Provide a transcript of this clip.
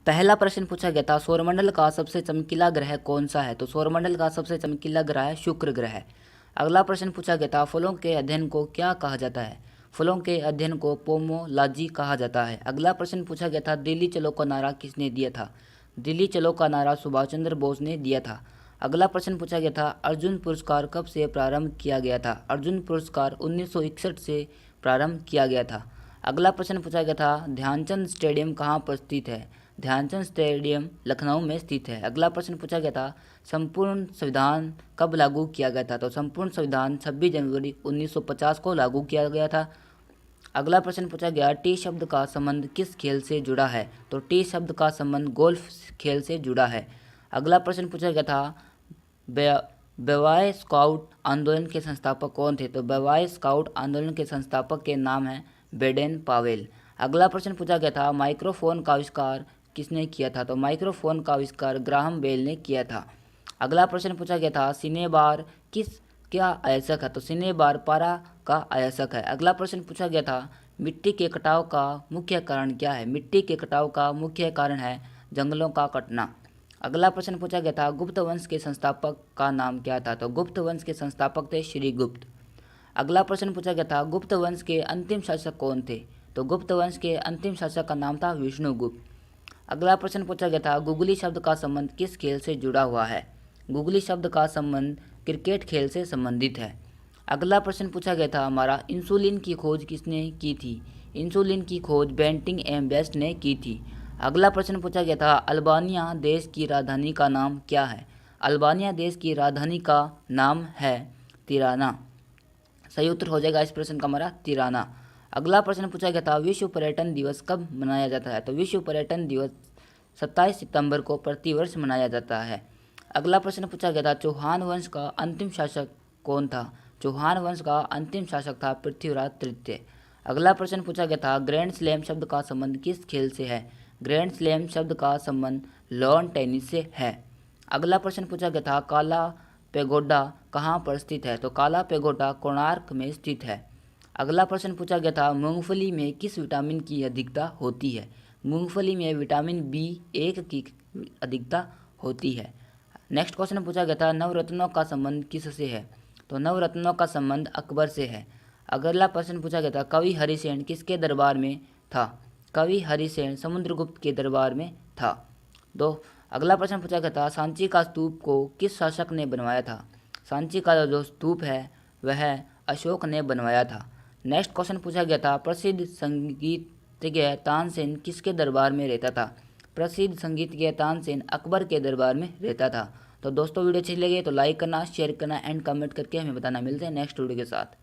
पहला प्रश्न पूछा गया था सौरमंडल का सबसे चमकीला ग्रह कौन सा है। तो सौरमंडल का सबसे चमकीला ग्रह है शुक्र ग्रह। अगला प्रश्न पूछा गया था फलों के अध्ययन को क्या कहा जाता है। फलों के अध्ययन को पोमोलॉजी कहा जाता है। अगला प्रश्न पूछा गया था दिल्ली चलो का नारा किसने दिया था। दिल्ली चलो का नारा सुभाष चंद्र बोस ने दिया था। अगला प्रश्न पूछा गया था अर्जुन पुरस्कार कब से प्रारंभ किया गया था। अर्जुन पुरस्कार 1961 से प्रारंभ किया गया था। अगला प्रश्न पूछा गया था ध्यानचंद स्टेडियम कहाँ पर स्थित है। ध्यानचंद स्टेडियम लखनऊ में स्थित है। अगला प्रश्न पूछा गया था संपूर्ण संविधान कब लागू किया गया था। तो संपूर्ण संविधान 26 जनवरी 1950 को लागू किया गया था। अगला प्रश्न पूछा गया टी शब्द का संबंध किस खेल से जुड़ा है। तो टी शब्द का संबंध गोल्फ खेल से जुड़ा है। अगला प्रश्न पूछा गया था बॉय स्काउट आंदोलन के संस्थापक कौन थे। तो बॉय स्काउट आंदोलन के संस्थापक के नाम है बेडेन पावेल। अगला प्रश्न पूछा गया था माइक्रोफोन का आविष्कार किसने किया था। तो माइक्रोफोन का आविष्कार ग्राहम बेल ने किया था। अगला प्रश्न पूछा गया था सिनेबार क्या आयासक है। तो सिनेबार पारा का आयासक है। अगला प्रश्न पूछा गया था मिट्टी के कटाव का मुख्य कारण क्या है। मिट्टी के कटाव का मुख्य कारण है जंगलों का कटना। अगला प्रश्न पूछा गया था गुप्त वंश के संस्थापक का नाम क्या था। तो गुप्त वंश के संस्थापक थे श्रीगुप्त। अगला प्रश्न पूछा गया था गुप्त वंश के अंतिम शासक कौन थे। तो गुप्त वंश के अंतिम शासक का नाम था विष्णुगुप्त। अगला प्रश्न पूछा गया था गुगली शब्द का संबंध किस खेल से जुड़ा हुआ है। गुगली शब्द का संबंध क्रिकेट खेल से संबंधित है। अगला प्रश्न पूछा गया था हमारा इंसुलिन की खोज किसने की थी। इंसुलिन की खोज बेंटिंग एम बेस्ट ने की थी। अगला प्रश्न पूछा गया था अल्बानिया देश की राजधानी का नाम क्या है। अल्बानिया देश की राजधानी का नाम है तिराना। सही उत्तर हो जाएगा इस प्रश्न का हमारा तिराना। अगला प्रश्न पूछा गया था विश्व पर्यटन दिवस कब मनाया जाता है। तो विश्व पर्यटन दिवस 27 सितंबर को प्रतिवर्ष मनाया जाता है। अगला प्रश्न पूछा गया था चौहान वंश का अंतिम शासक कौन था। चौहान वंश का अंतिम शासक था पृथ्वीराज तृतीय। अगला प्रश्न पूछा गया था ग्रैंड स्लैम शब्द का संबंध किस खेल से है। ग्रैंड स्लैम शब्द का संबंध लॉन टेनिस से है। अगला प्रश्न पूछा गया था काला पेगोडा कहाँ पर स्थित है। तो काला पेगोडा कोणार्क में स्थित है। अगला प्रश्न पूछा गया था मूंगफली में किस विटामिन की अधिकता होती है। मूंगफली में विटामिन B1 की अधिकता होती है। नेक्स्ट क्वेश्चन पूछा गया था नवरत्नों का संबंध किससे है। तो नवरत्नों का संबंध अकबर से है। अगला प्रश्न पूछा गया था कवि हरिसेन किसके दरबार में था। कवि हरिसेन समुद्रगुप्त के दरबार में था। अगला प्रश्न पूछा गया था सांची का स्तूप को किस शासक ने बनवाया था। सांची का जो स्तूप है वह अशोक ने बनवाया था। नेक्स्ट क्वेश्चन पूछा गया था प्रसिद्ध संगीतज्ञ तानसेन किसके दरबार में रहता था। प्रसिद्ध संगीतज्ञ तानसेन अकबर के दरबार में रहता था। तो दोस्तों वीडियो अच्छी लगे तो लाइक करना शेयर करना एंड कमेंट करके हमें बताना। मिलते हैं नेक्स्ट वीडियो के साथ।